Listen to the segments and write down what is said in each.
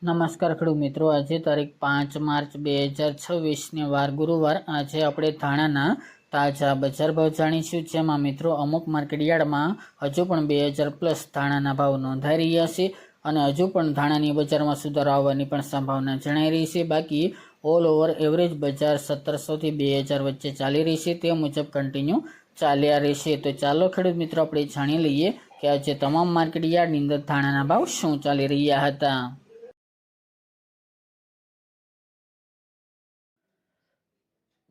નમસ્કાર ખેડૂત મિત્રો, આજે તારીખ 5 માર્ચ 2026 ને વાર ગુરુવાર. આજે આપણે ધાણાના તાજા બજાર ભાવ જાણીશું, જેમાં મિત્રો અમુક માર્કેટયાર્ડમાં હજુ પણ 2000+ ધાણાના ભાવ નોંધાઈ રહ્યા છે અને હજુ પણ ધાણાની બજારમાં સુધારો આવવાની પણ સંભાવના જણાઈ રહી છે. બાકી ઓલ ઓવર એવરેજ બજાર 1700 થી 2000 વચ્ચે ચાલી રહી છે, તે મુજબ કન્ટિન્યુ ચાલ્યા રહેશે. તો ચાલો ખેડૂત મિત્રો આપણે જાણી લઈએ કે આજે તમામ માર્કેટયાર્ડની અંદર ધાણાના ભાવ શું ચાલી રહ્યા હતા.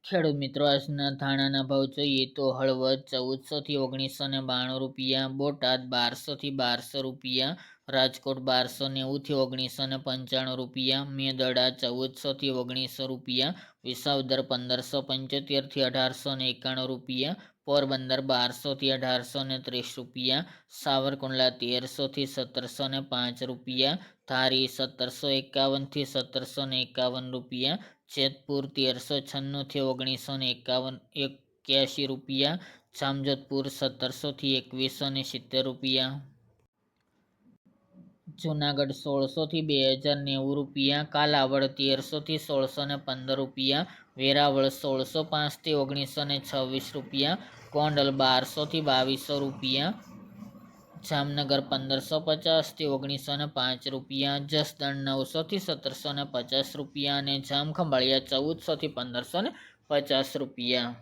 ખેડૂત મિત્રો, આજના ધાણાના ભાવ જોઈએ તો હળવદ 1400 થી 1992 રૂપિયા, બોટાદ 1200 થી 1200 રૂપિયા, રાજકોટ 1290 થી 1995 રૂપિયા, મેદરડા 1400 થી 1900 રૂપિયા, વિસાવદર 1575 થી 1891 રૂપિયા, પોરબંદર 1200 થી 1830 રૂપિયા, સાવરકુંડલા 1300 થી 1705 રૂપિયા, ધારી 1751 થી 1751 રૂપિયા, જેતપુર 1396 થી 1981 રૂપિયા, જામજોધપુર 1700 થી 2170 રૂપિયા, જુનાગઢ 1600 થી 2090 રૂપિયા, કાલાવડ 1300 થી 1615 રૂપિયા, વેરાવળ 1605 થી 1926 રૂપિયા, ગોંડલ 1200 થી 2200 રૂપિયા, જામનગર 1550 થી 1905 રૂપિયા, જસદણ 900 થી 1750 રૂપિયા અને જામખંભાળિયા 1400 થી 1550 રૂપિયા.